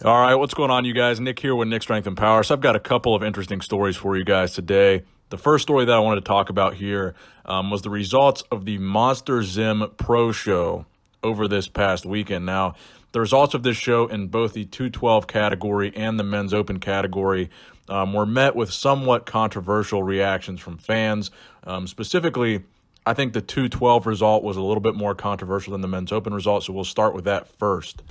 All right, what's going on, you guys? Nick here with Nick Strength and Power. So I've got a couple of interesting stories for you guys today. The first story that I wanted to talk about here was the results of the MonsterZym Pro show over this past weekend. Now, the results of this show in both the 212 category and the men's open category were met with somewhat controversial reactions from fans. Specifically, I think the 212 result was a little bit more controversial than the men's open result, so we'll start with that first.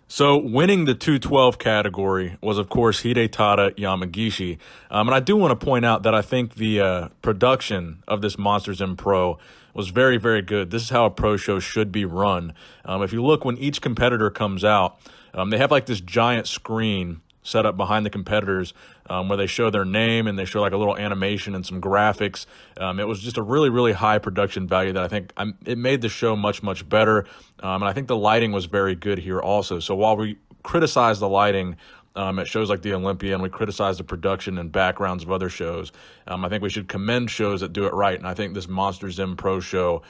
So winning the 212 category was, of course, Hidetada Yamagishi. And I do want to point out that I think the production of this MonsterZym Pro was very, very good. This is how a pro show should be run. If you look, when each competitor comes out, they have like this giant screen set up behind the competitors where they show their name and they show like a little animation and some graphics. It was just a really, really high production value that I think it made the show much, much better. And I think the lighting was very good here also. So while we criticize the lighting at shows like the Olympia and we criticize the production and backgrounds of other shows, I think we should commend shows that do it right. And I think this MonsterZym Pro show,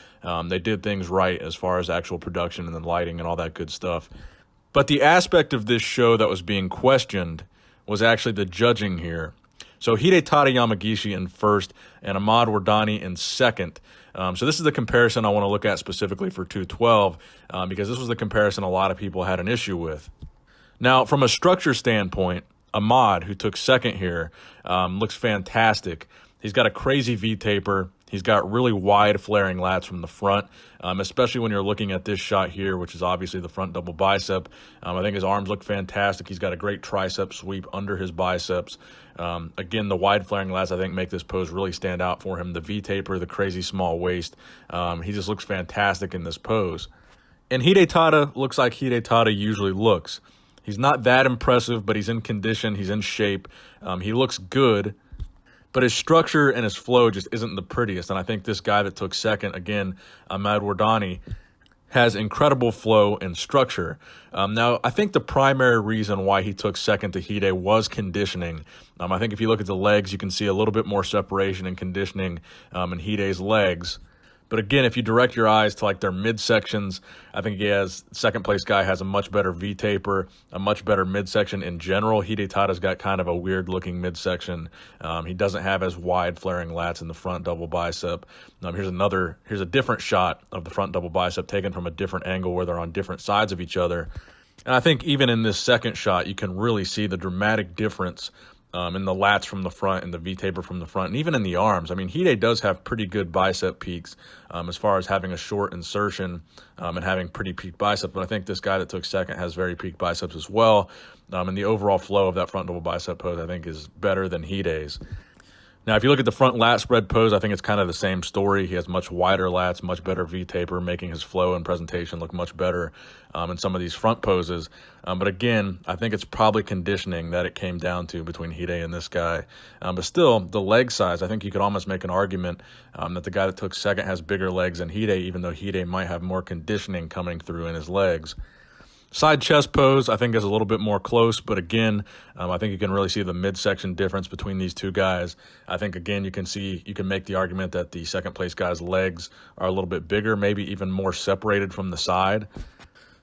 they did things right as far as actual production and the lighting and all that good stuff. But the aspect of this show that was being questioned was actually the judging here. So Hidetada Yamagishi in first and Ahmad Wardani in second. So this is the comparison I want to look at specifically for 212 because this was the comparison a lot of people had an issue with. Now, from a structure standpoint, Ahmad, who took second here, looks fantastic. He's got a crazy V-taper. He's got really wide flaring lats from the front, especially when you're looking at this shot here, which is obviously the front double bicep. I think his arms look fantastic. He's got a great tricep sweep under his biceps. Again, the wide flaring lats, I think, make this pose really stand out for him. The V-taper, the crazy small waist. He just looks fantastic in this pose. And Hidetada looks like Hidetada usually looks. He's not that impressive, but he's in condition. He's in shape. He looks good. But his structure and his flow just isn't the prettiest. And I think this guy that took second, again, Ahmad Wardani, has incredible flow and structure. Now, I think the primary reason why he took second to Hide was conditioning. I think if you look at the legs, you can see a little bit more separation and conditioning in Hide's legs. But again, if you direct your eyes to like their midsections, I think second place guy has a much better V-taper, a much better midsection in general. Hidetada's got kind of a weird looking midsection. He doesn't have as wide flaring lats in the front double bicep. Here's a different shot of the front double bicep taken from a different angle where they're on different sides of each other. And I think even in this second shot, you can really see the dramatic difference in the lats from the front and the V-taper from the front, and even in the arms. I mean, Hide does have pretty good bicep peaks as far as having a short insertion and having pretty peaked biceps, but I think this guy that took second has very peaked biceps as well, and the overall flow of that front double bicep pose, I think, is better than Hide's. Now, if you look at the front lat spread pose, I think it's kind of the same story. He has much wider lats, much better V-taper, making his flow and presentation look much better in some of these front poses. But again, I think it's probably conditioning that it came down to between Hide and this guy. But still, the leg size, I think you could almost make an argument that the guy that took second has bigger legs than Hide, even though Hide might have more conditioning coming through in his legs. Side chest pose, I think, is a little bit more close, but again, I think you can really see the midsection difference between these two guys. I think, again, you can make the argument that the second place guy's legs are a little bit bigger, maybe even more separated from the side.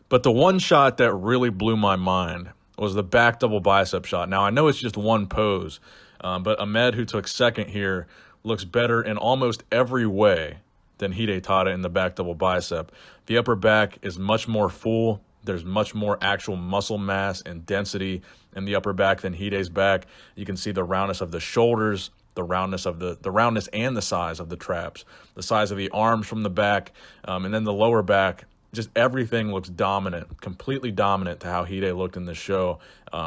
But the one shot that really blew my mind was the back double bicep shot. Now, I know it's just one pose, but Ahmed, who took second here, looks better in almost every way than Hidetada in the back double bicep. The upper back is much more full. There's much more actual muscle mass and density in the upper back than Hide's back. You can see the roundness of the shoulders, the roundness and the size of the traps, the size of the arms from the back, and then the lower back. Just everything looks dominant, completely dominant to how Hide looked in this show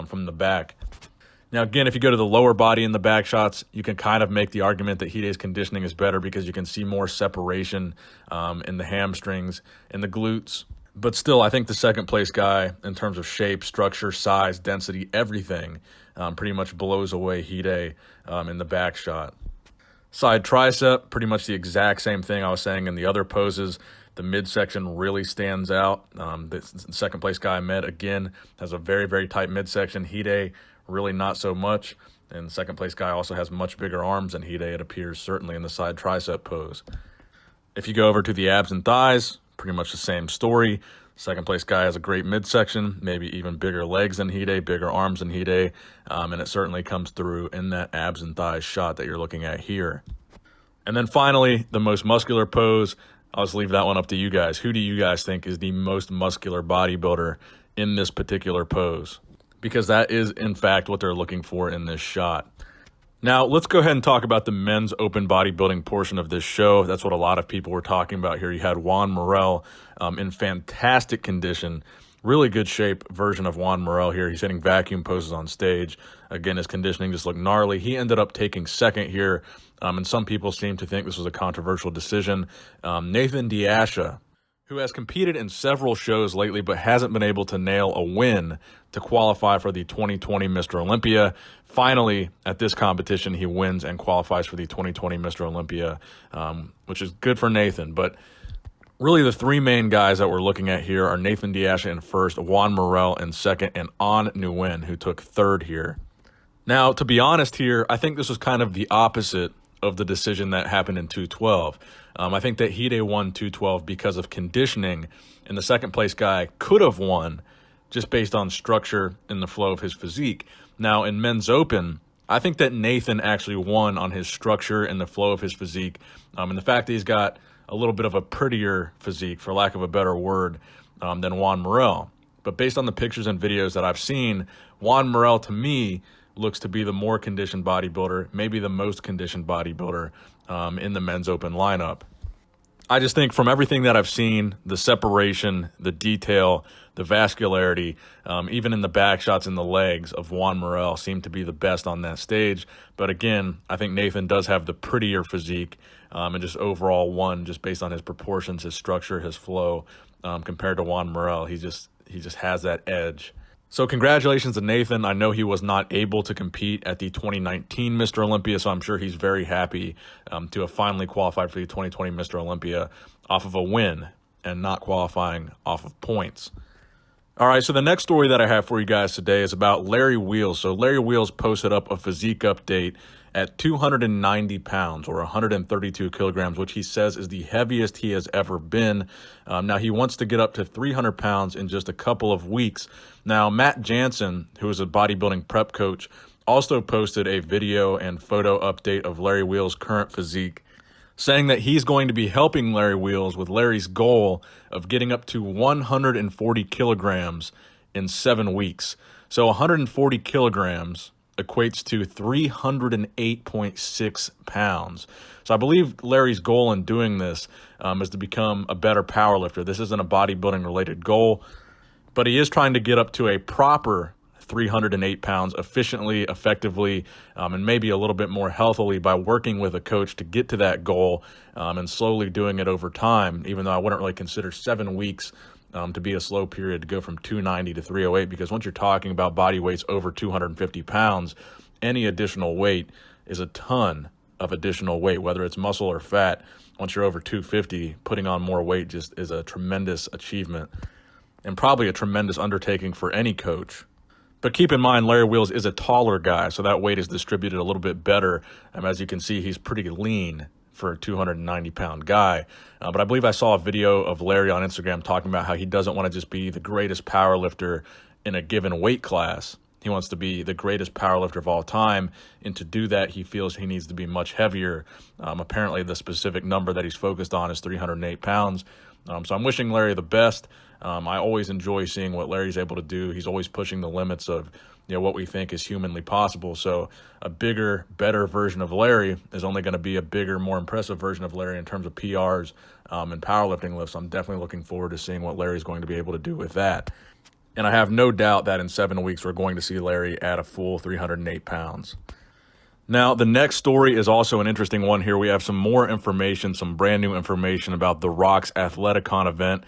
from the back. Now, again, if you go to the lower body in the back shots, you can kind of make the argument that Hide's conditioning is better because you can see more separation in the hamstrings and the glutes. But still, I think the second place guy, in terms of shape, structure, size, density, everything, pretty much blows away Hide in the back shot. Side tricep, pretty much the exact same thing I was saying in the other poses. The midsection really stands out. The second place guy, Ahmed, again, has a very, very tight midsection. Hide, really not so much. And the second place guy also has much bigger arms than Hide, it appears, certainly in the side tricep pose. If you go over to the abs and thighs, pretty much the same story. Second place guy has a great midsection, maybe even bigger legs than Hide, bigger arms than Hide, and it certainly comes through in that abs and thighs shot that you're looking at here. And then finally, the most muscular pose. I'll just leave that one up to you guys. Who do you guys think is the most muscular bodybuilder in this particular pose? Because that is, in fact, what they're looking for in this shot. Now, let's go ahead and talk about the men's open bodybuilding portion of this show. That's what a lot of people were talking about here. You had Juan Morel in fantastic condition, really good shape version of Juan Morel here. He's hitting vacuum poses on stage. Again, his conditioning just looked gnarly. He ended up taking second here, and some people seem to think this was a controversial decision. Nathan Diasha, who has competed in several shows lately but hasn't been able to nail a win to qualify for the 2020 Mr. Olympia. Finally, at this competition, he wins and qualifies for the 2020 Mr. Olympia, which is good for Nathan. But really, the three main guys that we're looking at here are Nathan Diasha in first, Juan Morel in second, and An Nguyen, who took third here. Now, to be honest here, I think this was kind of the opposite of the decision that happened in 212. I think that Hide won 212 because of conditioning, and the second place guy could have won just based on structure and the flow of his physique. Now, in men's open, I think that Nathan actually won on his structure and the flow of his physique, and the fact that he's got a little bit of a prettier physique, for lack of a better word, than Juan Morel. But based on the pictures and videos that I've seen, Juan Morel, to me, looks to be the more conditioned bodybuilder, maybe the most conditioned bodybuilder in the men's open lineup. I just think from everything that I've seen, the separation, the detail, the vascularity, even in the back shots in the legs of Juan Morel seem to be the best on that stage. But again, I think Nathan does have the prettier physique and just overall won just based on his proportions, his structure, his flow compared to Juan Morel. He just has that edge. So congratulations to Nathan. I know he was not able to compete at the 2019 Mr. Olympia, so I'm sure he's very happy to have finally qualified for the 2020 Mr. Olympia off of a win and not qualifying off of points. All right, so the next story that I have for you guys today is about Larry Wheels. So Larry Wheels posted up a physique update at 290 pounds or 132 kilograms, which he says is the heaviest he has ever been. Now, he wants to get up to 300 pounds in just a couple of weeks. Now, Matt Jansen, who is a bodybuilding prep coach, also posted a video and photo update of Larry Wheels' current physique, saying that he's going to be helping Larry Wheels with Larry's goal of getting up to 140 kilograms in 7 weeks. So 140 kilograms equates to 308.6 pounds. So I believe Larry's goal in doing this is to become a better powerlifter. This isn't a bodybuilding related goal, but he is trying to get up to a proper 308 pounds efficiently, effectively, and maybe a little bit more healthily by working with a coach to get to that goal and slowly doing it over time, even though I wouldn't really consider 7 weeks to be a slow period to go from 290 to 308, because once you're talking about body weights over 250 pounds, any additional weight is a ton of additional weight, whether it's muscle or fat. Once you're over 250, putting on more weight just is a tremendous achievement and probably a tremendous undertaking for any coach. But keep in mind, Larry Wheels is a taller guy, so that weight is distributed a little bit better. As you can see, he's pretty lean for a 290-pound guy. But I believe I saw a video of Larry on Instagram talking about how he doesn't want to just be the greatest powerlifter in a given weight class. He wants to be the greatest powerlifter of all time, and to do that, he feels he needs to be much heavier. Apparently, the specific number that he's focused on is 308 pounds. So I'm wishing Larry the best. I always enjoy seeing what Larry's able to do. He's always pushing the limits of what we think is humanly possible. So a bigger, better version of Larry is only going to be a bigger, more impressive version of Larry in terms of PRs and powerlifting lifts. I'm definitely looking forward to seeing what Larry's going to be able to do with that. And I have no doubt that in 7 weeks, we're going to see Larry at a full 308 pounds. Now, the next story is also an interesting one here. We have some more information, some brand new information about The Rock's Athleticon event,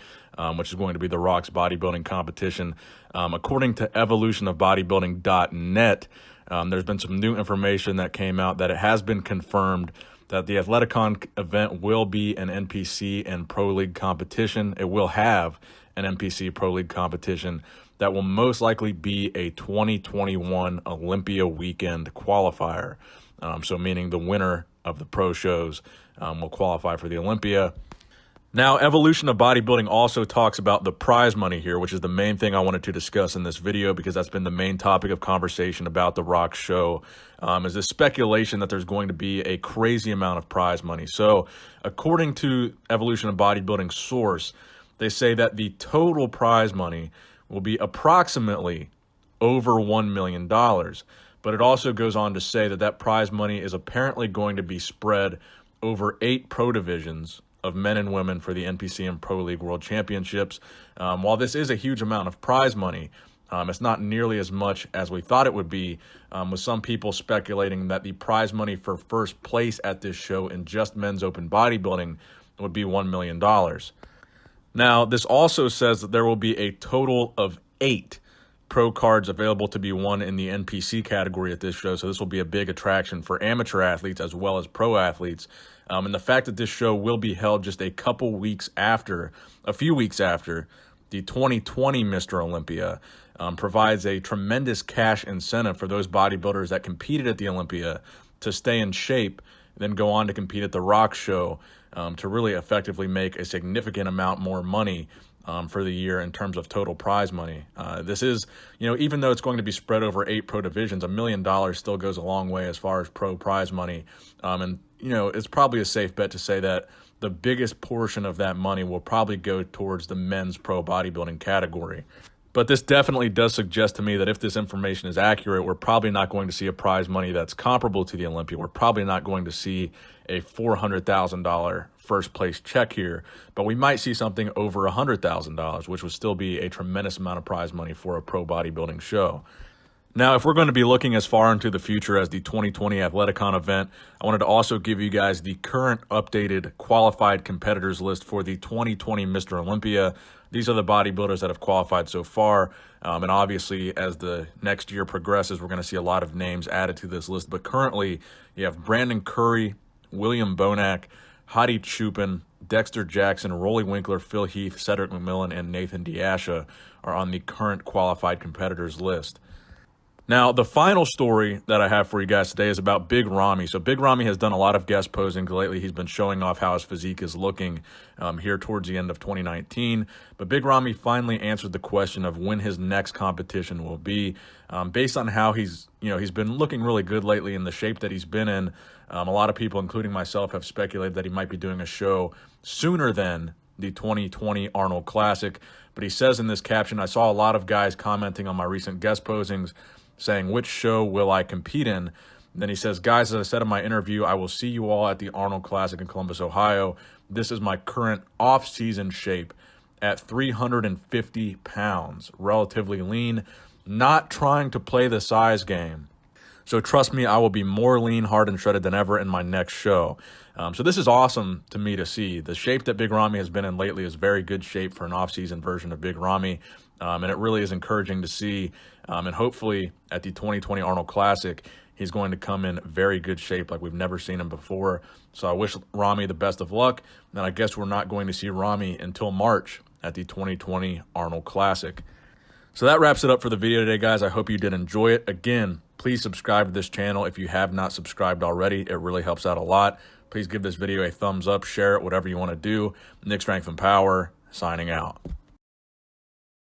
which is going to be The Rock's bodybuilding competition. According to evolutionofbodybuilding.net, there's been some new information that came out that it has been confirmed that the Athleticon event will be an NPC and Pro League competition. It will have an NPC Pro League competition that will most likely be a 2021 Olympia weekend qualifier. So meaning the winner of the pro shows will qualify for the Olympia. Now, Evolution of Bodybuilding also talks about the prize money here, which is the main thing I wanted to discuss in this video because that's been the main topic of conversation about the Rock show, is this speculation that there's going to be a crazy amount of prize money. So, according to Evolution of Bodybuilding source, they say that the total prize money will be approximately over $1 million. But it also goes on to say that that prize money is apparently going to be spread over 8 pro divisions of men and women for the NPCM Pro League World Championships. While this is a huge amount of prize money, it's not nearly as much as we thought it would be, with some people speculating that the prize money for first place at this show in just men's open bodybuilding would be $1 million. Now, this also says that there will be a total of 8 pro cards available to be won in the NPC category at this show, so this will be a big attraction for amateur athletes as well as pro athletes. And the fact that this show will be held just a few weeks after the 2020 Mr. Olympia provides a tremendous cash incentive for those bodybuilders that competed at the Olympia to stay in shape, then go on to compete at the Rock show to really effectively make a significant amount more money for the year in terms of total prize money. This is, even though it's going to be spread over 8 pro divisions, $1 million still goes a long way as far as pro prize money. And it's probably a safe bet to say that the biggest portion of that money will probably go towards the men's pro bodybuilding category. But this definitely does suggest to me that if this information is accurate, we're probably not going to see a prize money that's comparable to the Olympia. We're probably not going to see a $400,000 first place check here, but we might see something over $100,000, which would still be a tremendous amount of prize money for a pro bodybuilding show. Now, if we're going to be looking as far into the future as the 2020 Athleticon event, I wanted to also give you guys the current updated qualified competitors list for the 2020 Mr. Olympia. These are the bodybuilders that have qualified so far, and obviously as the next year progresses, we're going to see a lot of names added to this list. But currently, you have Brandon Curry, William Bonac, Hadi Chupin, Dexter Jackson, Rolly Winkler, Phil Heath, Cedric McMillan, and Nathan Diasha are on the current qualified competitors list. Now, the final story that I have for you guys today is about Big Ramy. So Big Ramy has done a lot of guest posings lately. He's been showing off how his physique is looking here towards the end of 2019. But Big Ramy finally answered the question of when his next competition will be. Based on how he's been looking really good lately in the shape that he's been in, a lot of people, including myself, have speculated that he might be doing a show sooner than the 2020 Arnold Classic. But he says in this caption, I saw a lot of guys commenting on my recent guest posings saying, which show will I compete in? And then he says, guys, as I said in my interview, I will see you all at the Arnold Classic in Columbus, Ohio. This is my current off-season shape at 350 pounds, relatively lean, not trying to play the size game. So trust me, I will be more lean, hard, and shredded than ever in my next show. So this is awesome to me to see. The shape that Big Ramy has been in lately is very good shape for an off-season version of Big Ramy. And it really is encouraging to see. And hopefully at the 2020 Arnold Classic, he's going to come in very good shape like we've never seen him before. So I wish Ramy the best of luck. And I guess we're not going to see Ramy until March at the 2020 Arnold Classic. So that wraps it up for the video today, guys. I hope you did enjoy it. Again, please subscribe to this channel if you have not subscribed already. It really helps out a lot. Please give this video a thumbs up, share it, whatever you want to do. Nick Strength and Power, signing out.